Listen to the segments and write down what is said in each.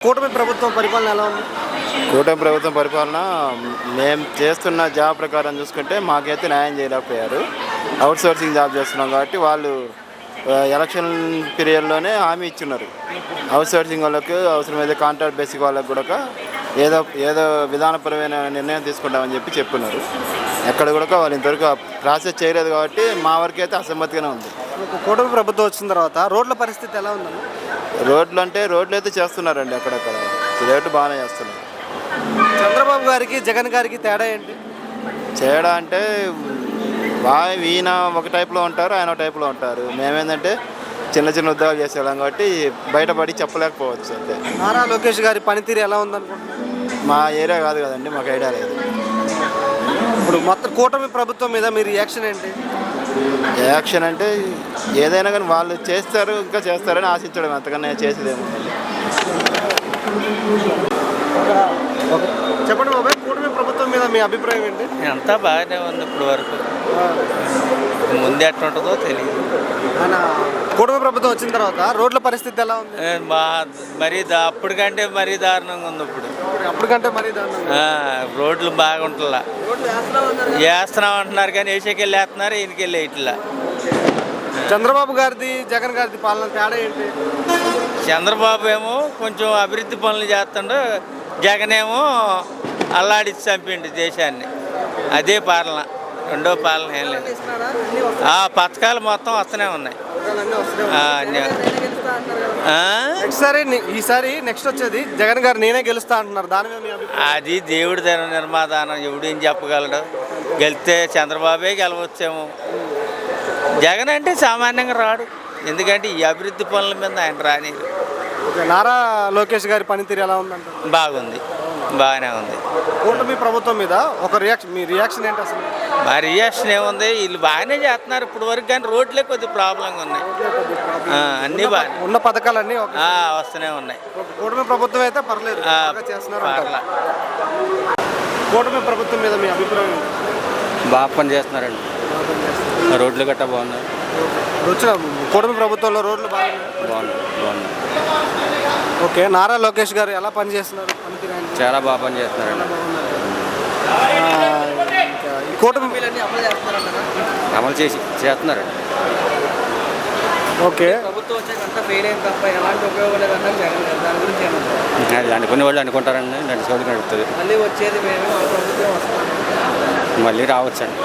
కూటమి ప్రభుత్వం పరిపాలన ఎలా ఉంది? కూటమి ప్రభుత్వం పరిపాలన మేము చేస్తున్న జాబ్ ప్రకారం చూసుకుంటే మాకైతే న్యాయం చేయలేకపోయారు. అవుట్ సోర్సింగ్ జాబ్ చేస్తున్నాం కాబట్టి వాళ్ళు ఎలక్షన్ పీరియడ్లోనే హామీ ఇచ్చున్నారు. అవుట్ సోర్సింగ్ వాళ్ళకు అవసరమైతే కాంట్రాక్ట్ బేసిక్ వాళ్ళకు కూడా ఏదో విధానపరమైన నిర్ణయం తీసుకుంటామని చెప్పున్నారు. ఎక్కడ కూడా వాళ్ళు ఇంతవరకు ప్రాసెస్ చేయలేదు కాబట్టి మా వరకు అయితే అసమ్మతిగానే ఉంది. కూటమి ప్రభుత్వం వచ్చిన తర్వాత రోడ్ల పరిస్థితి ఎలా ఉందండి? రోడ్లు అయితే చేస్తున్నారండి, అక్కడక్కడ రేటు బాగానే చేస్తున్నారు. చంద్రబాబు గారికి జగన్ గారికి తేడా ఏంటి? తేడా అంటే ఈయన ఒక టైప్లో ఉంటారు, ఆయన ఒక టైప్లో ఉంటారు. మేమేంటంటే చిన్న చిన్న ఉద్యోగాలు చేసేవాళ్ళం కాబట్టి బయటపడి చెప్పలేకపోవచ్చు. అంతే. నారా లోకేష్ గారి పనితీరు ఎలా ఉందనుకుంటున్నారు? మా ఏరియా కాదు కదండి, మాకు ఐడియా లేదు. ఇప్పుడు మొత్తం కూటమి ప్రభుత్వం మీద మీ రియాక్షన్ ఏంటి? యాక్షన్ అంటే ఏదైనా కానీ వాళ్ళు చేస్తారు, ఇంకా చేస్తారని ఆశించడం, అంతకన్నా చేసేదేమో. చెప్పండి బాబాయ్, కూటమి ప్రభుత్వం మీద మీ అభిప్రాయం ఏంటి? అంతా బాగానే ఉంది ఇప్పుడు వరకు. ముందు ఎట్లా ఉంటుందో తెలియదు. కూటమి ప్రభుత్వం వచ్చిన తర్వాత రోడ్ల పరిస్థితి ఎలా ఉంది? అప్పటికంటే మరీ దారుణంగా ఉంది ఇప్పుడు. అప్పటికంటే మరీ దారుణంగా. రోడ్లు బాగుంటుందా వేస్తున్నాం అంటున్నారు కానీ వేసేకెళ్ళి వేస్తున్నారు, ఈయనకెళ్ళి ఇట్లా. చంద్రబాబు గారిది జగన్ గారిది పాలన తేడా ఏంటి? చంద్రబాబు ఏమో కొంచెం అభివృద్ధి పనులు చేస్తుండో, జగన్ ఏమో అల్లాడిచ్చి చంపిండు దేశాన్ని. అదే పాలన, రెండో పాలన ఏం లేదు. పథకాలు మొత్తం వస్తూనే ఉన్నాయి. ఈసారి నెక్స్ట్ వచ్చేది జగన్ గారు నేనే గెలుస్తా అంటున్నారు. దాని మీద అది దేవుడి నిర్మాదానం, ఎవడేం చెప్పగలడు. గెలిస్తే చంద్రబాబే గెలవచ్చేమో. జగన్ అంటే సామాన్యంగా రాడు, ఎందుకంటే ఈ అభివృద్ధి పనుల మీద ఆయన రాని. నారా లోకేష్ గారి పనితీరు ఎలా ఉందంట? బాగుంది, బాగానే ఉంది. కూటమి ప్రభుత్వం మీద మీ రియాక్షన్ ఏంటి అసలు? మా రియాక్షన్ ఏముంది, వీళ్ళు బాగానే చేస్తున్నారు ఇప్పుడు వరకు, కానీ రోడ్లే కొద్దిగా ప్రాబ్లంగా ఉన్నాయి. అన్నీ బాగా ఉన్న పథకాలన్నీ వస్తూనే ఉన్నాయి. కూటమి ప్రభుత్వం అయితే పర్లేదు, చేస్తున్నారు. కూటమి ప్రభుత్వం మీద మీ అభిప్రాయం? బాగా పని చేస్తున్నారండి, రోడ్లు గట్టా బాగున్నాయి. వచ్చిన కూటమి ప్రభుత్వంలో రోడ్లు బాగున్నాయి. ఓకే, నారా లోకేష్ గారు ఎలా పని చేస్తున్నారు? చాలా బాగా పని చేస్తున్నారండి. కూటమి అమలు చేస్తున్నారండి. ఓకే, ప్రభుత్వం వచ్చాక ఫెయిల్ అయిన తప్ప ఎలాంటి ఉపయోగం లేదన్నా దాని గురించి అది అనుకునే వాళ్ళు అనుకుంటారండి. రెండు చోట్ల నడుపుతుంది. మళ్ళీ వచ్చేది మేము ప్రభుత్వం వస్తాం, మళ్ళీ రావచ్చండి,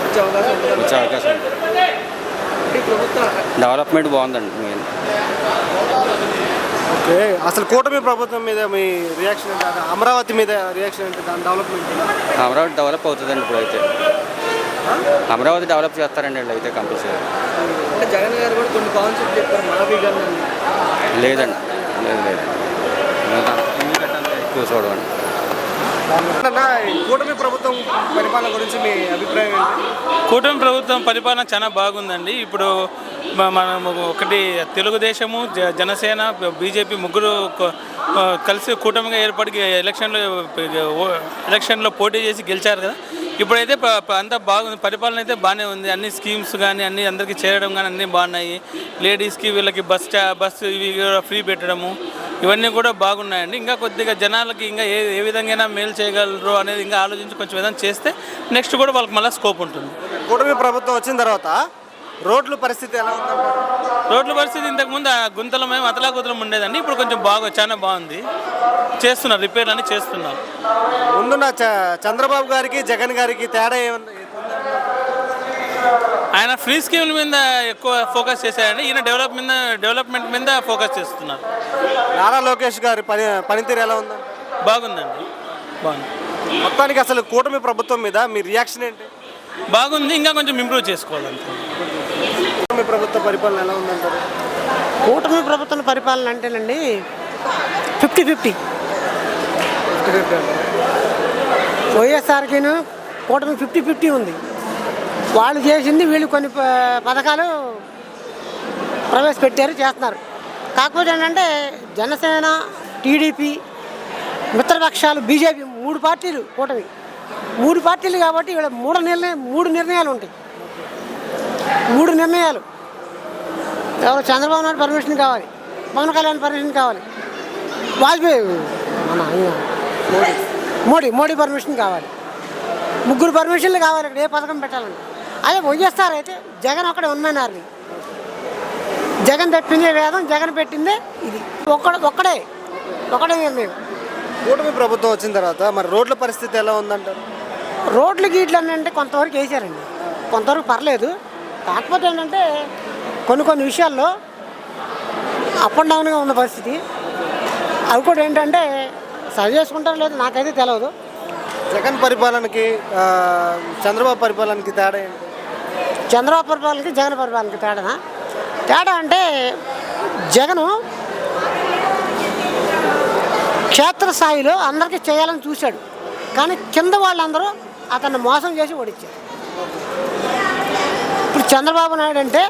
వచ్చే అవకాశం ఉంది. డెవలప్మెంట్ బాగుందండి మెయిన్. ఓకే, అసలు కూటమి ప్రభుత్వం మీద మీ రియాక్షన్ ఏంటి? అమరావతి మీద రియాక్షన్ ఏంటి? దాని డెవలప్మెంట్? అమరావతి డెవలప్ అవుతుందండి ఇప్పుడైతే. అమరావతి డెవలప్ చేస్తారండి వీళ్ళు అయితే కంపల్సరీ. అంటే జగన్ గారు కూడా కొన్ని కాన్సెప్ట్ చెప్పారు, లేదండి, లేదు ఎక్కువ చూడవండి. కూటమి ప్రభుత్వం పరిపాలన గురించి మీ అభిప్రాయం ఏంటి? కూటమి ప్రభుత్వం పరిపాలన చాలా బాగుందండి. ఇప్పుడు మనం ఒకటి తెలుగుదేశము, జనసేన, బీజేపీ ముగ్గురు కలిసి కూటమిగా ఏర్పడి ఎలక్షన్లో పోటీ చేసి గెలిచారు కదా. ఇప్పుడైతే అంతా బాగుంది, పరిపాలన అయితే బాగానే ఉంది. అన్ని స్కీమ్స్ కానీ అన్నీ అందరికీ చేరడం కానీ అన్నీ బాగున్నాయి. లేడీస్కి వీళ్ళకి బస్సు ఇవి ఫ్రీ పెట్టడము, ఇవన్నీ కూడా బాగున్నాయండి. ఇంకా కొద్దిగా జనాలకి ఇంకా ఏ విధంగా మేలు చేయగలరు అనేది ఇంకా ఆలోచించి కొంచెం విధంగా చేస్తే నెక్స్ట్ కూడా వాళ్ళకి మళ్ళీ స్కోప్ ఉంటుంది. కూటమి ప్రభుత్వం వచ్చిన తర్వాత రోడ్ల పరిస్థితి ఎలా ఉందంటారు? రోడ్ల పరిస్థితి ఇంతకుముందు గుంతలమేమో అతలాకుతలం ఉండేదండి, ఇప్పుడు కొంచెం చాలా బాగుంది. చేస్తున్నారు, రిపేర్లు అన్నీ చేస్తున్నారు. ముందున్న చంద్రబాబు గారికి జగన్ గారికి తేడా ఏమన్నా? ఆయన ఫ్రీ స్కీమ్ల మీద ఎక్కువ ఫోకస్ చేశారండి, ఈయన డెవలప్మెంట్ మీద ఫోకస్ చేస్తున్నారు. నారా లోకేష్ గారి పనితీరు ఎలా ఉందండి? బాగుందండి, బాగుంది. మొత్తానికి అసలు కూటమి ప్రభుత్వం మీద మీ రియాక్షన్ ఏంటి? బాగుంది, ఇంకా కొంచెం ఇంప్రూవ్ చేసుకోవాలంటే. కూటమి ప్రభుత్వ పరిపాలన ఎలా ఉందంటారు? కూటమి ప్రభుత్వం పరిపాలన అంటేనండి 50-50. వైఎస్ఆర్కిను కూటమి 50-50 ఉంది. వాళ్ళు చేసింది వీళ్ళు కొన్ని పథకాలు ప్రవేశపెట్టారు, చేస్తున్నారు. కాకపోతే ఏంటంటే జనసేన, టీడీపీ, మిత్రపక్షాలు, బీజేపీ 3 పార్టీలు కూటమి. 3 పార్టీలు కాబట్టి ఇక్కడ 3 నిర్ణయాలు ఉంటాయి. 3 నిర్ణయాలు ఎవరు? చంద్రబాబు నాయుడు పర్మిషన్ కావాలి, పవన్ కళ్యాణ్ పర్మిషన్ కావాలి, వాజ్పేయి మన మోడీ పర్మిషన్ కావాలి. 3 పర్మిషన్లు కావాలి ఇక్కడ ఏ పథకం పెట్టాలని. అదే వైఎస్ఆర్ అయితే జగన్ ఒక్కడే ఉన్నాను. జగన్ తెప్పిందే వేదం, జగన్ పెట్టిందే ఇది. ఒక్కడే నిర్ణయం. కూటమి ప్రభుత్వం వచ్చిన తర్వాత మరి రోడ్ల పరిస్థితి ఎలా ఉందంటారు? రోడ్లు గీట్లు అంటే కొంతవరకు వేసారండి, కొంతవరకు పర్లేదు. కాకపోతే ఏంటంటే కొన్ని విషయాల్లో అప్ అండ్ డౌన్గా ఉన్న పరిస్థితి. అవి కూడా ఏంటంటే సరి చేసుకుంటారో లేదో నాకైతే తెలియదు. జగన్ పరిపాలనకి చంద్రబాబు పరిపాలనకి తేడా ఏంటి? చంద్రబాబు పరిపాలనకి జగన్ పరిపాలనకి తేడా అంటే జగను క్షేత్రస్థాయిలో అందరికీ చేయాలని చూశాడు, కానీ కింద వాళ్ళందరూ అతన్ని మోసం చేసి ఓడించారు. ఇప్పుడు చంద్రబాబు నాయుడు అంటే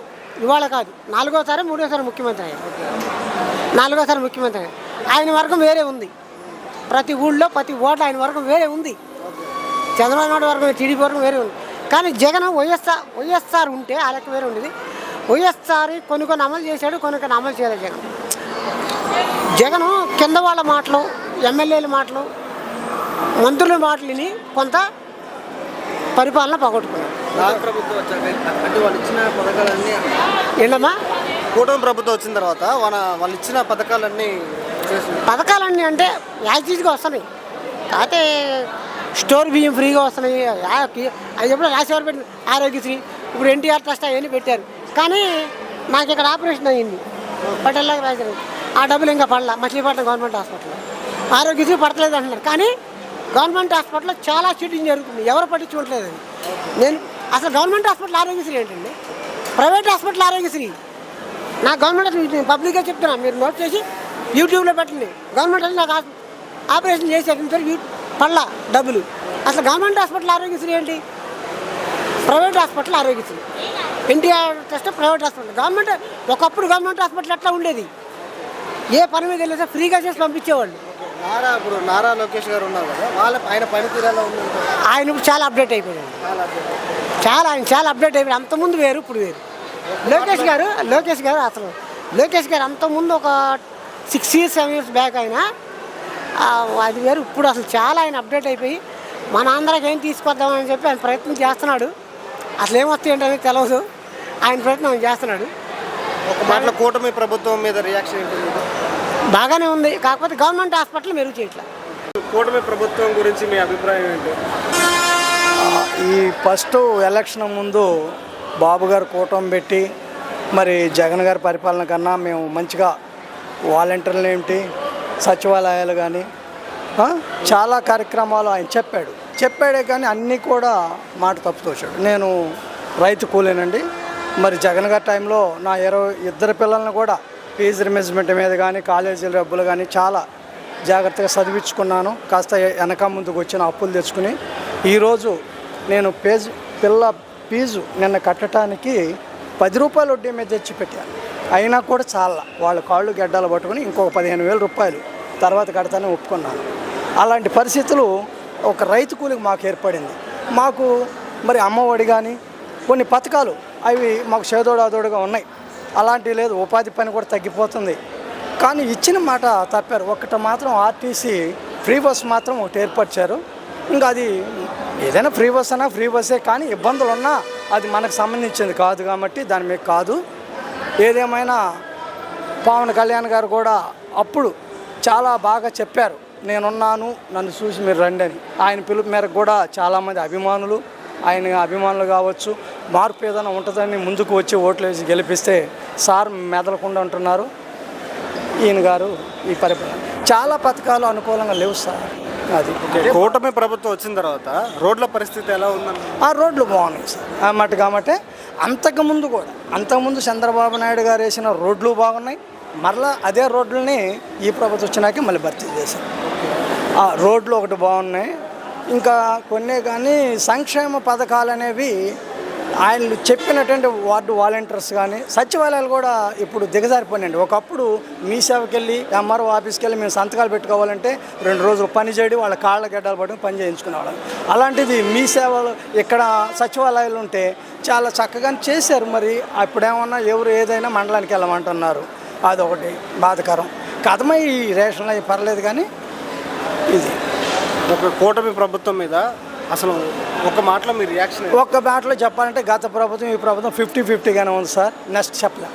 ఇవాళ కాదు, 4వ సారి 3వ సారి ముఖ్యమంత్రి అయ్యారు. 4వ సారి ముఖ్యమంత్రి అయ్యారు. ఆయన వర్గం వేరే ఉంది. ప్రతి ఊళ్ళో ప్రతి ఓట్లు ఆయన వర్గం వేరే ఉంది. చంద్రబాబు నాయుడు వర్గం, టీడీపీ వర్గం వేరే ఉంది. కానీ జగన్ వైఎస్ఆర్ ఉంటే ఆ లెక్క వేరే ఉండేది. వైఎస్ఆర్ కొన్ని అమలు చేశాడు, కొన్ని అమలు చేయలేదు. జగన్ కింద వాళ్ళ మాటలు, ఎమ్మెల్యేల మాటలు, మంత్రుల మాటలని కొంత పరిపాలన పోగొట్టుకున్నాడు. ఏంటమ్మా? కూటమి ప్రభుత్వం వచ్చిన తర్వాత వాళ్ళు ఇచ్చిన పథకాలన్నీ అంటే యాక్సిస్గా వస్తున్నాయి. కాకపోతే స్టోర్ బియ్యం ఫ్రీగా వస్తున్నాయి. అది ఎప్పుడో రాసేవారు పెట్టిన ఆరోగ్యశ్రీ, ఇప్పుడు ఎన్టీఆర్ ట్రస్ట్ అవన్నీ పెట్టారు. కానీ నాకు ఇక్కడ ఆపరేషన్ అయ్యింది, పట్టెల్లాగా రాశారు. ఆ డబ్బులు ఇంకా పడలా. మచిలీపట్నం గవర్నమెంట్ హాస్పిటల్లో ఆరోగ్యశ్రీ పడతలేదు అంటున్నారు. కానీ గవర్నమెంట్ హాస్పిటల్లో చాలా చీటింగ్ జరుగుతుంది, ఎవరు పట్టించుకోవట్లేదు. నేను అసలు గవర్నమెంట్ హాస్పిటల్ ఆరోగ్యశ్రీ ఏంటండి? Private hospital Aarogyasri. నా గవర్నమెంట్ పబ్లిక్గా చెప్తున్నా, మీరు నోట్ చేసి యూట్యూబ్లో పెట్టండి. గవర్నమెంట్ అంటే నాకు ఆపరేషన్ చేసి పడలా డబ్బులు. అసలు గవర్నమెంట్ హాస్పిటల్ ఆరోగ్యశ్రీ ఏంటి? Private hospital Aarogyasri. NTR trust private hospital. Government ఒకప్పుడు గవర్నమెంట్ హాస్పిటల్ ఎట్లా ఉండేది? ఏ పని మీద వెళ్ళేసా ఫ్రీగా చేసి పంపించేవాళ్ళు. నారా లోకేష్ గారు ఉన్నారు కదా, ఆయన పనితీరు ఎలా ఉంది? ఆయన ఇప్పుడు చాలా అప్డేట్ అయిపోయాడు. ఆయన చాలా అప్డేట్ అయిపోయాడు. అంతకుముందు వేరు, ఇప్పుడు వేరు. లోకేష్ గారు అంతకుముందు ఒక 6 years 7 years బ్యాక్ అయినా అది వేరు. ఇప్పుడు అసలు చాలా ఆయన అప్డేట్ అయిపోయి మన ఆంధ్రాకి ఏం తీసుకొద్దామని చెప్పి ఆయన ప్రయత్నం చేస్తున్నాడు. అసలు ఏమొస్తాయి ఏంటనేది తెలియదు, ఆయన ప్రయత్నం చేస్తున్నాడు. ఒక మాటలో కూటమి ప్రభుత్వం మీద రియాక్షన్ ఏంటి? బాగానే ఉంది, కాకపోతే గవర్నమెంట్ హాస్పిటల్ మెరుగు చేయట్లా. కూటమి ప్రభుత్వం గురించి మీ అభిప్రాయం ఏంటి? ఈ ఫస్ట్ ఎలక్షన్ ముందు బాబు గారు కూటమి పెట్టి మరి జగన్ గారి పరిపాలన కన్నా మేము మంచిగా వాలంటీర్లు ఏమిటి, సచివాలయాలు కానీ చాలా కార్యక్రమాలు ఆయన చెప్పాడే కానీ అన్నీ కూడా మాట తప్పుతోచాడు. నేను రైతు కూలీనండి. మరి జగన్ గారి టైంలో నా 2 పిల్లల్ని కూడా ఫీజు రిమెజ్మెంట్ మీద కానీ కాలేజీల డబ్బులు కానీ చాలా జాగ్రత్తగా చదివించుకున్నాను. కాస్త వెనక ముందుకు వచ్చిన అప్పులు తెచ్చుకుని ఈరోజు నేను పిల్ల ఫీజు నిన్న కట్టడానికి 10 రూపాయలు వడ్డీ మీద తెచ్చి పెట్టాను. అయినా కూడా చాలా వాళ్ళ కాళ్ళు గడ్డలు పట్టుకుని ఇంకొక 15,000 రూపాయలు తర్వాత కడతానే ఒప్పుకున్నాను. అలాంటి పరిస్థితులు ఒక రైతు కూలికి మాకు ఏర్పడింది. మాకు మరి అమ్మఒడి కానీ కొన్ని పథకాలు అవి మాకు చేదోడాదోడుగా ఉన్నాయి. అలాంటివి లేదు, ఉపాధి పని కూడా తగ్గిపోతుంది. కానీ ఇచ్చిన మాట తప్పారు. ఒకటి మాత్రం ఆర్టీసీ ఫ్రీ బస్ మాత్రం ఒకటి ఏర్పరిచారు. ఇంకా అది ఏదైనా ఫ్రీ బస్ అన్నా ఫ్రీ బస్సే, కానీ ఇబ్బందులు ఉన్నా అది మనకు సంబంధించింది కాదు కాబట్టి దాని మీద కాదు. ఏదేమైనా పవన్ కళ్యాణ్ గారు కూడా అప్పుడు చాలా బాగా చెప్పారు, నేనున్నాను నన్ను చూసి మీరు రండి అని. ఆయన పిలుపు మేరకు కూడా చాలామంది ఆయన అభిమానులు కావచ్చు, మార్పు ఏదైనా ఉంటుందని ముందుకు వచ్చి ఓట్లు వేసి గెలిపిస్తే సార్ మెదలకుండా ఉంటున్నారు. ఈయన గారు ఈ పరిపాలన చాలా పథకాలు అనుకూలంగా లేవు సార్. అది కూటమి ప్రభుత్వం వచ్చిన తర్వాత రోడ్ల పరిస్థితి ఎలా ఉందండి? ఆ రోడ్లు బాగున్నాయి సార్ ఆ మట్టి కాబట్టి. అంతకుముందు చంద్రబాబు నాయుడు గారు వేసిన రోడ్లు బాగున్నాయి. మరలా అదే రోడ్లని ఈ ప్రభుత్వం వచ్చినాక మళ్ళీ భర్తీ చేశారు. ఆ రోడ్లు ఒకటి బాగున్నాయి. ఇంకా కొన్నే కానీ సంక్షేమ పథకాలు అనేవి ఆయన చెప్పినటువంటి వార్డు వాలంటీర్స్ కానీ సచివాలయాలు కూడా ఇప్పుడు దిగజారిపోయినాయండి. ఒకప్పుడు మీ సేవకి వెళ్ళి ఎంఆర్ఓ ఆఫీస్కి వెళ్ళి మేము సంతకాలు పెట్టుకోవాలంటే 2 రోజులు పని చేయడం, వాళ్ళ కాళ్ళ గడ్డలు పట్టుకుని పని చేయించుకునేవాళ్ళం. అలాంటిది మీ సేవలు ఇక్కడ సచివాలయాలు ఉంటే చాలా చక్కగా చేశారు. మరి అప్పుడేమన్నా ఎవరు ఏదైనా మండలానికి వెళ్ళమంటున్నారు, అదొకటి బాధకరం. కథమై ఈ రేషన్లు అవి పర్లేదు కానీ ఇది ఒక కూటమి ప్రభుత్వం మీద అసలు ఒక మాటలో మీ రియాక్షన్ ఏంటి? ఒక్క మాటలో చెప్పాలంటే గత ప్రభుత్వం ఈ ప్రభుత్వం 50-50గానే ఉంది సార్. నెక్స్ట్ చెప్పలే.